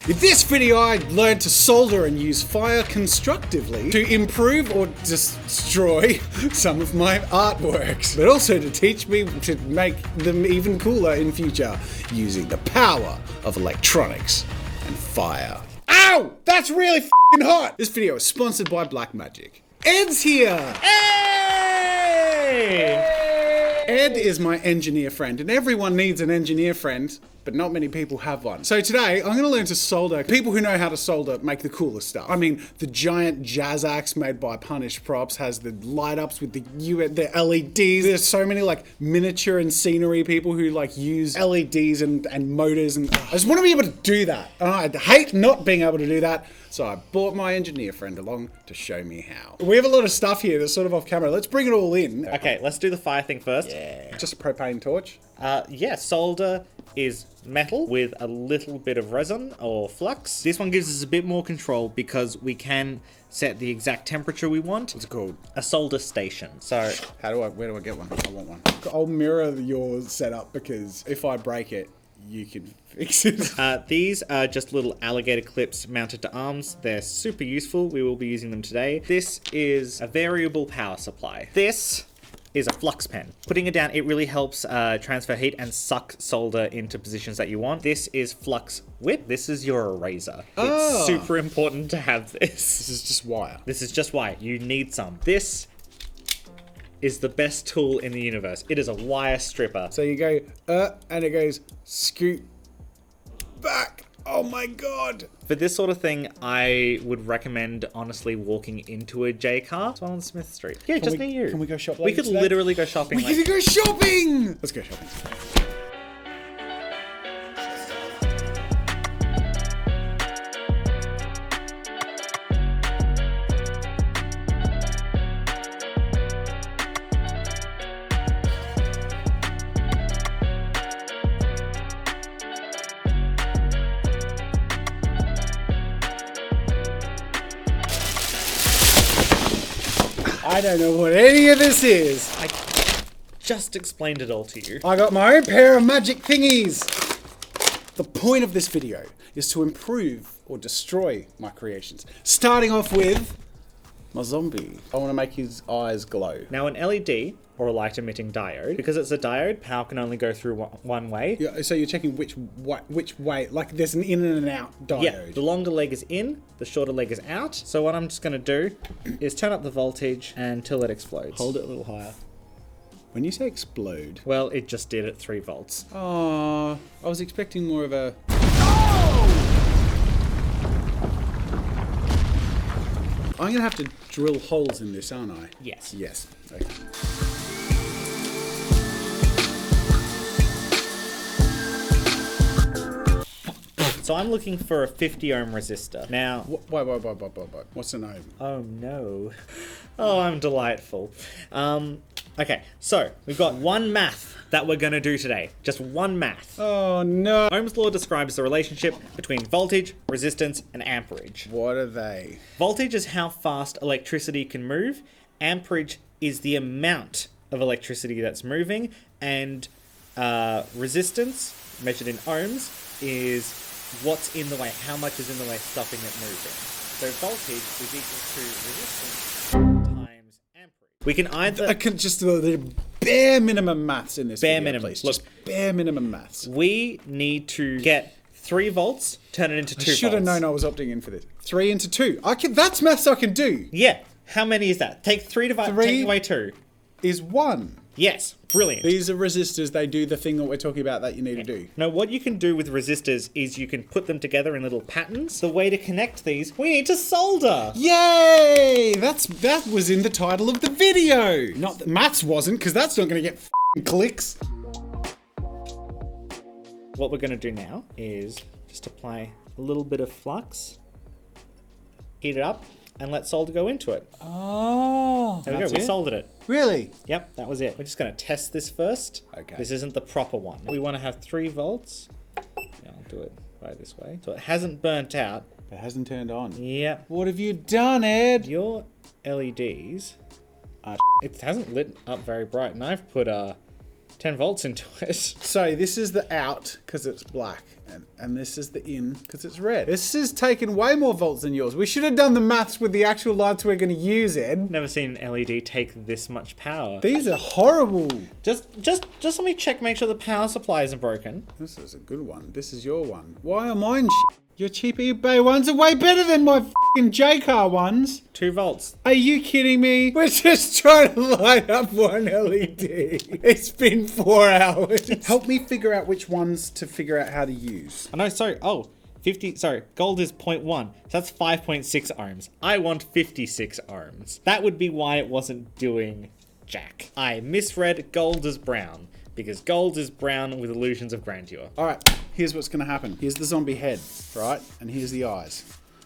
In this video, I learned to solder and use fire constructively to improve or destroy some of my artworks, but also to teach me to make them even cooler in future using the power of electronics and fire. Ow! That's really f***ing hot! This video is sponsored by Black Magic. Ed's here! Hey! Ed is my engineer friend, and everyone needs an engineer friend, but not many people have one. So today, I'm gonna learn to solder. People who know how to solder make the coolest stuff. I mean, the giant JAZZA'S made by Punished Props has the light ups with the LEDs. There's so many like miniature and scenery people who like use LEDs and motors, and I just wanna be able to do that. And I hate not being able to do that, so I brought my engineer friend along to show me how. We have a lot of stuff here that's sort of off camera. Let's bring it all in. Okay, let's do the fire thing first. Yeah. Just a propane torch. Yeah, solder is metal with a little bit of resin or flux. This one gives us a bit more control because we can set the exact temperature we want. What's it called? A solder station. So where do I get one? I want one. I'll mirror your setup because if I break it, you can fix it. These are just little alligator clips mounted to arms. They're super useful. We will be using them today. This is a variable power supply. This is a Flux Pen. Putting it down, it really helps transfer heat and suck solder into positions that you want. This is Flux Whip. This is your eraser. It's super important to have this. This is just wire. This is just wire. You need some. This is the best tool in the universe. It is a wire stripper. So you go, and it goes, scoot back. Oh my God. For this sort of thing, I would recommend, honestly, walking into a J car. It's one on Smith Street. Yeah, just near you. Can we go shopping? We could literally go shopping. We could go shopping! Let's go shopping. I don't know what any of this is. I just explained it all to you. I got my own pair of magic thingies. The point of this video is to improve or destroy my creations. Starting off with my zombie. I want to make his eyes glow. Now an LED, or a light emitting diode, because it's a diode, power can only go through one way. Yeah, so you're checking which way, like there's an in and an out diode. Yeah, the longer leg is in, the shorter leg is out. So what I'm just going to do is turn up the voltage until it explodes. Hold it a little higher. When you say explode... Well, it just did at 3 volts. Oh, I was expecting more of a... I'm going to have to drill holes in this, aren't I? Yes. Yes. Okay. So I'm looking for a 50 ohm resistor. Now... Wait. What's an ohm? Oh no. Oh, I'm delightful. Okay, so we've got one math that we're going to do today. Just one math. Oh no. Ohm's law describes the relationship between voltage, resistance, and amperage. What are they? Voltage is how fast electricity can move. Amperage is the amount of electricity that's moving. And resistance, measured in ohms, is what's in the way, how much is in the way, stopping it moving. So voltage is equal to resistance times amperage. We can either... I can just the bare minimum maths in this bare video, minimum. please. Just bare minimum maths. We need to get 3 volts, turn it into 2 volts. I should have known I was opting in for this. 3 into 2. That's maths I can do. Yeah. How many is that? Take 3 divided, take away 2. Is 1. Yes, brilliant. These are resistors. They do the thing that we're talking about that you need to do. Now, what you can do with resistors is you can put them together in little patterns. The way to connect these, we need to solder. Yay! That was in the title of the video. Not that maths wasn't, because that's not going to get clicks. What we're going to do now is just apply a little bit of flux, heat it up, and let solder go into it. Oh, there we go. We soldered it. Really? Yep, that was it. We're just going to test this first. Okay. This isn't the proper one. We want to have 3 volts. Yeah, I'll do it right this way. So it hasn't burnt out. It hasn't turned on. Yep. What have you done, Ed? Your LEDs, it hasn't lit up very bright, and I've put a 10 volts into it. So this is the out because it's black, and this is the in because it's red. This is taking way more volts than yours. We should have done the maths with the actual lights we're going to use, Ed. Never seen an LED take this much power. These are horrible. Just let me check, make sure the power supply isn't broken. This is a good one. This is your one. Why are mine Your cheap eBay ones are way better than my f***ing J-Car ones. 2 volts. Are you kidding me? We're just trying to light up one LED. It's been 4 hours. Help me figure out which ones to figure out how to use. Oh no, sorry. Oh, 50, sorry. Gold is 0.1. So that's 5.6 ohms. I want 56 ohms. That would be why it wasn't doing jack. I misread gold as brown. Because gold is brown with illusions of grandeur. All right, here's what's gonna happen. Here's the zombie head, right? And here's the eyes.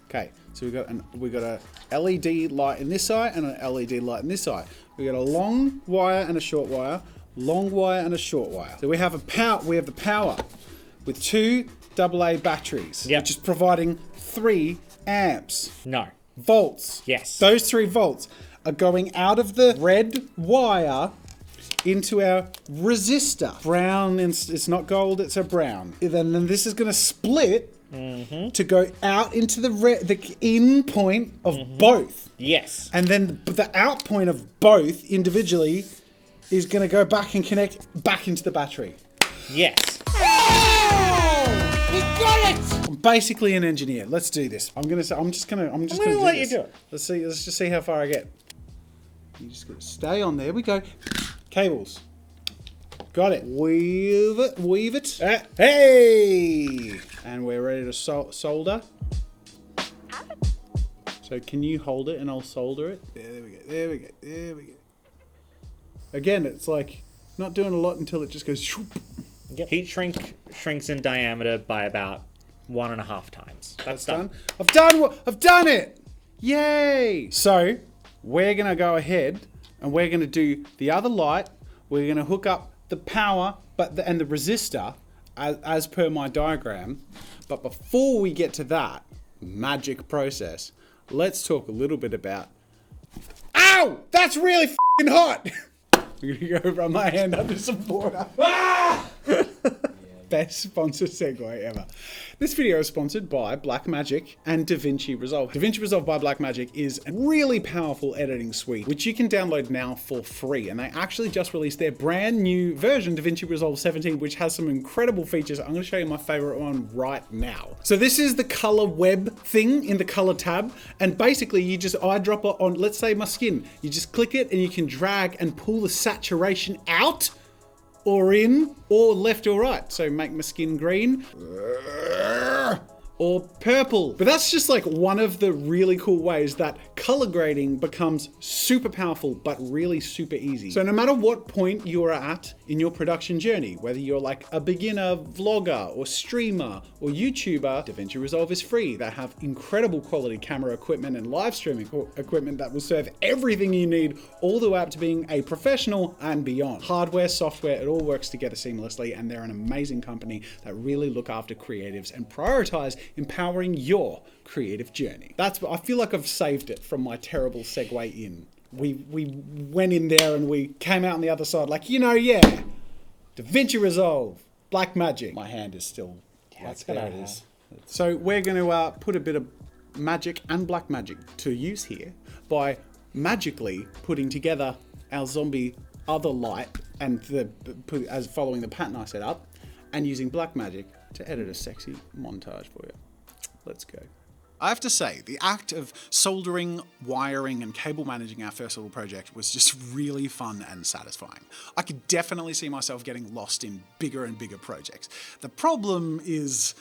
Okay, so we got a LED light in this eye and an LED light in this eye. We got a long wire and a short wire, long wire and a short wire. So we have the power with 2 AA batteries, yep, which is providing 3 amps. No. Volts. Yes. Those 3 volts are going out of the red wire into our resistor. Brown, it's not gold, it's a brown. Then this is going to split to go out into the in point of both. Yes. And then the out point of both individually is going to go back and connect back into the battery. Yes. Oh! We got it! I'm basically an engineer. Let's do this. I'm just gonna let you do it. Let's just see how far I get. You just gotta stay on there. We go. Cables. Got it. Weave it. Hey! And we're ready to solder. So can you hold it and I'll solder it? There we go. Again, it's like not doing a lot until it just goes shoop. Yep. Heat shrink shrinks in diameter by about 1.5 times. That's done. I've done it! Yay! So we're gonna go ahead and we're going to do the other light. We're going to hook up the power and the resistor as per my diagram. But before we get to that magic process, let's talk a little bit about... Ow! That's really f***ing hot! I'm going to go run my hand under some water. Ah! Best sponsor segue ever. This video is sponsored by Blackmagic and Davinci Resolve. Davinci Resolve by Blackmagic is a really powerful editing suite, which you can download now for free. And they actually just released their brand new version, Davinci Resolve 17, which has some incredible features. I'm going to show you my favorite one right now. So this is the color web thing in the color tab. And basically you just eyedropper on, let's say my skin. You just click it and you can drag and pull the saturation out or in, or left or right. So make my skin green, or purple. But that's just like one of the really cool ways that color grading becomes super powerful, but really super easy. So no matter what point you're at in your production journey, whether you're like a beginner vlogger or streamer or YouTuber, Davinci Resolve is free. They have incredible quality camera equipment and live streaming equipment that will serve everything you need all the way up to being a professional and beyond. Hardware, software, it all works together seamlessly, and they're an amazing company that really look after creatives and prioritize empowering your creative journey. I feel like I've saved it from my terrible segue in. We went in there and we came out on the other side like, yeah, Davinci Resolve, Blackmagic. My hand is still, there it is. So we're going to put a bit of magic and Blackmagic to use here by magically putting together our zombie other light and as following the pattern I set up, and using Blackmagic to edit a sexy montage for you. Let's go. I have to say, the act of soldering, wiring, and cable managing our first little project was just really fun and satisfying. I could definitely see myself getting lost in bigger and bigger projects. The problem is,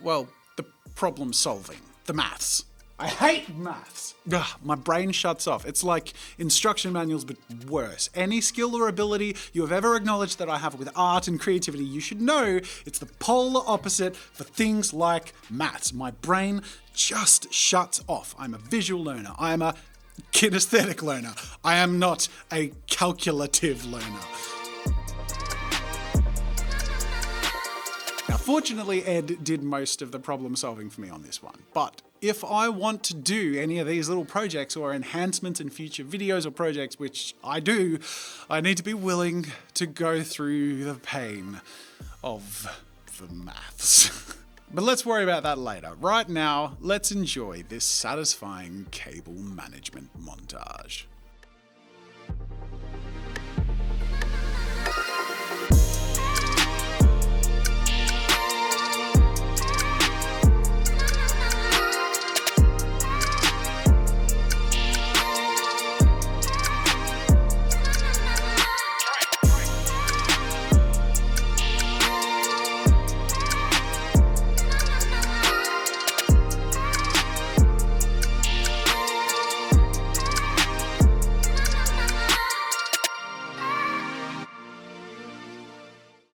well, the problem solving, the maths. I hate maths. Ugh, my brain shuts off. It's like instruction manuals, but worse. Any skill or ability you have ever acknowledged that I have with art and creativity, you should know it's the polar opposite for things like maths. My brain just shuts off. I'm a visual learner. I am a kinesthetic learner. I am not a calculative learner. Our Fortunately, Ed did most of the problem solving for me on this one. But if I want to do any of these little projects or enhancements in future videos or projects, which I do, I need to be willing to go through the pain of the maths. But let's worry about that later. Right now, let's enjoy this satisfying cable management montage.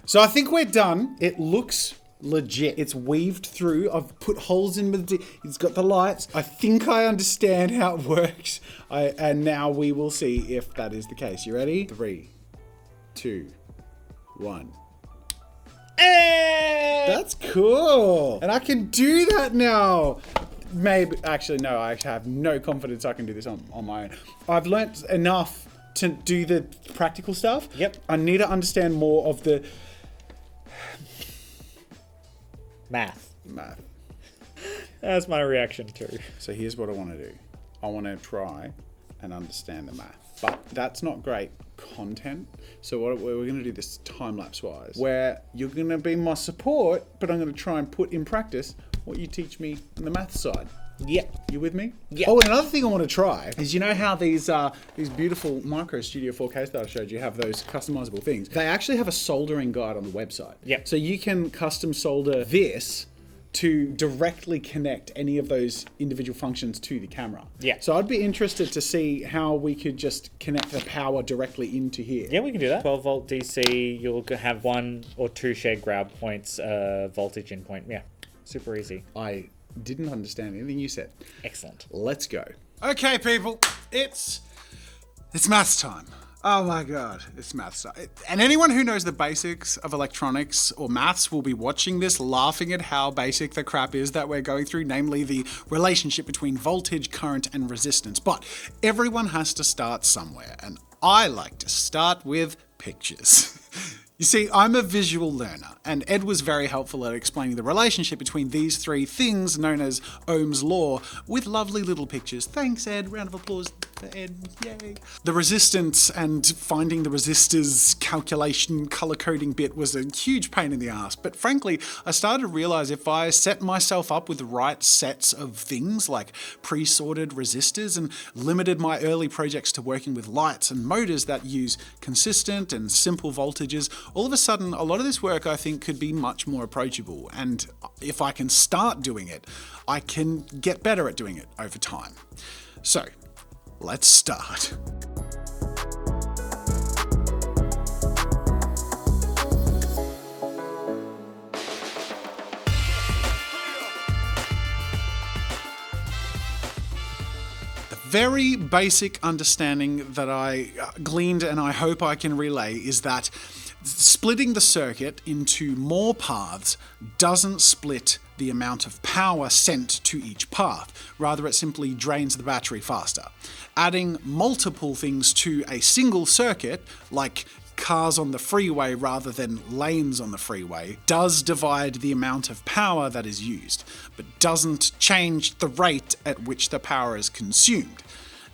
So I think we're done. It looks legit. It's weaved through. I've put holes in with it's got the lights. I think I understand how it works. And now we will see if that is the case. You ready? 3, 2, 1. Hey! That's cool. And I can do that now. Maybe, actually, no, I have no confidence I can do this on my own. I've learnt enough to do the practical stuff. Yep. I need to understand more of the math. That's my reaction too. So here's what I want to do. I want to try and understand the math. But that's not great content. So we're going to do this time-lapse wise, where you're going to be my support, but I'm going to try and put in practice what you teach me on the math side. Yeah. You with me? Yeah. Oh, and another thing I want to try is, you know how these beautiful Micro Studio 4Ks that I showed you have those customizable things? They actually have a soldering guide on the website. Yeah. So you can custom solder this to directly connect any of those individual functions to the camera. Yeah. So I'd be interested to see how we could just connect the power directly into here. Yeah, we can do that. 12 volt DC, you'll have 1 or 2 shared grab points, voltage in point. Yeah, super easy. I didn't understand anything you said. Excellent. Let's go. Okay, people, it's maths time. Oh my God, it's maths time. And anyone who knows the basics of electronics or maths will be watching this laughing at how basic the crap is that we're going through, namely the relationship between voltage, current, and resistance. But everyone has to start somewhere, and I like to start with pictures. You see, I'm a visual learner, and Ed was very helpful at explaining the relationship between these 3 things known as Ohm's law with lovely little pictures. Thanks, Ed. Round of applause for Ed. Yay. The resistance and finding the resistors calculation color coding bit was a huge pain in the ass, but frankly, I started to realize if I set myself up with the right sets of things like pre-sorted resistors and limited my early projects to working with lights and motors that use consistent and simple voltages, all of a sudden, a lot of this work I think could be much more approachable. And if I can start doing it, I can get better at doing it over time. So, let's start. Very basic understanding that I gleaned and I hope I can relay is that splitting the circuit into more paths doesn't split the amount of power sent to each path. Rather, it simply drains the battery faster. Adding multiple things to a single circuit, like cars on the freeway rather than lanes on the freeway, does divide the amount of power that is used, but doesn't change the rate at which the power is consumed.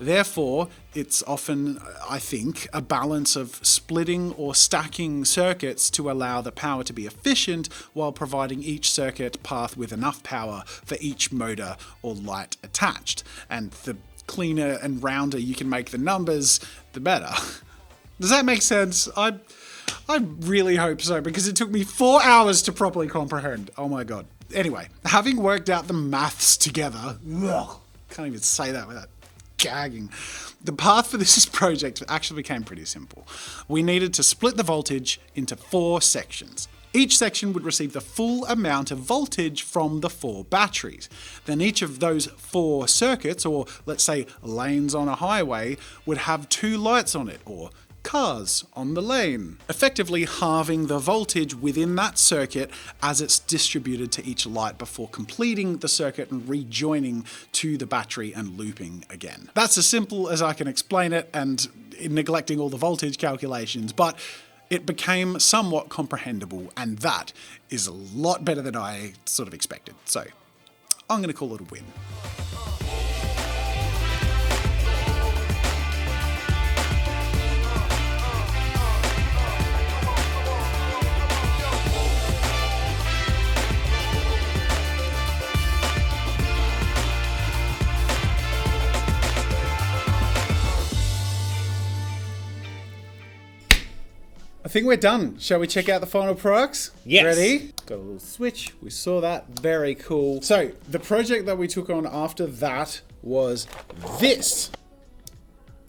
Therefore, it's often, I think, a balance of splitting or stacking circuits to allow the power to be efficient while providing each circuit path with enough power for each motor or light attached. And the cleaner and rounder you can make the numbers, the better. Does that make sense? I really hope so, because it took me 4 hours to properly comprehend. Oh my God. Anyway, having worked out the maths together, can't even say that without gagging. The path for this project actually became pretty simple. We needed to split the voltage into 4 sections. Each section would receive the full amount of voltage from the 4 batteries. Then each of those 4 circuits, or let's say lanes on a highway, would have 2 lights on it, or cars on the lane, effectively halving the voltage within that circuit as it's distributed to each light before completing the circuit and rejoining to the battery and looping again. That's as simple as I can explain it, and neglecting all the voltage calculations, but it became somewhat comprehensible, and that is a lot better than I sort of expected. So I'm going to call it a win. I think we're done. Shall we check out the final products? Yes. Ready? Got a little switch. We saw that. Very cool. So the project that we took on after that was this.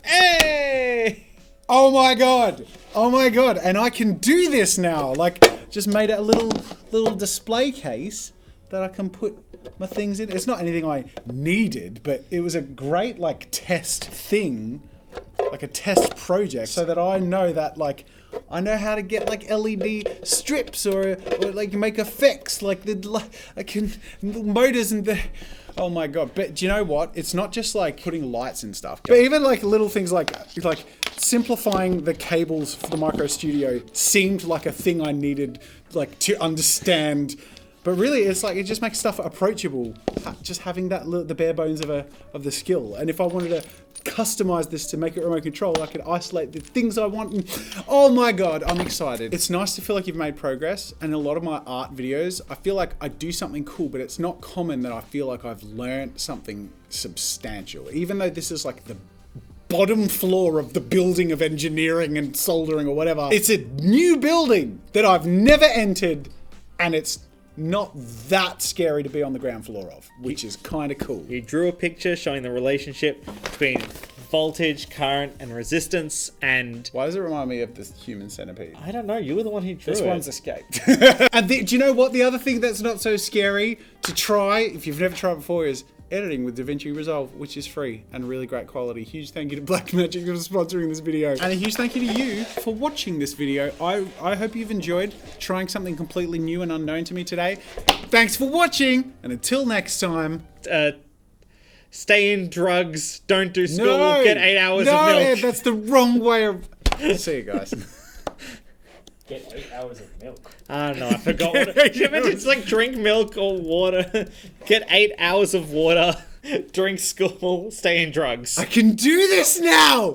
Hey! Oh my god. Oh my god. And I can do this now. Like, just made it a little display case that I can put my things in. It's not anything I needed, but it was a great like test thing, like a test project, so that I know that like I know how to get like LED strips or like make effects like the motors and the. Oh my god! But do you know what? It's not just like putting lights and stuff, but even like little things like simplifying the cables for the Micro Studio seemed like a thing I needed like to understand. But really, it's like it just makes stuff approachable. Just having that the bare bones of the skill. And if I wanted to customize this to make it remote control, I could isolate the things I want. And, oh my god, I'm excited. It's nice to feel like you've made progress. And in a lot of my art videos, I feel like I do something cool, but it's not common that I feel like I've learned something substantial. Even though this is like the bottom floor of the building of engineering and soldering or whatever. It's a new building that I've never entered, and it's not that scary to be on the ground floor of, which is kind of cool. You drew a picture showing the relationship between voltage, current, and resistance, and... Why does it remind me of the human centipede? I don't know, you were the one who drew it. This one's escaped. And do you know what? The other thing that's not so scary to try, if you've never tried before, is editing with Davinci Resolve, which is free and really great quality. Huge thank you to Blackmagic for sponsoring this video. And a huge thank you to you for watching this video. I hope you've enjoyed trying something completely new and unknown to me today. Thanks for watching, and until next time... stay in drugs, don't do school, get 8 hours of milk. No, that's the wrong way of... See you guys. Get 8 hours of milk. I don't know, I forgot what it... You meant it's like drink milk or water, get 8 hours of water, drink school, stay in drugs. I can do this now!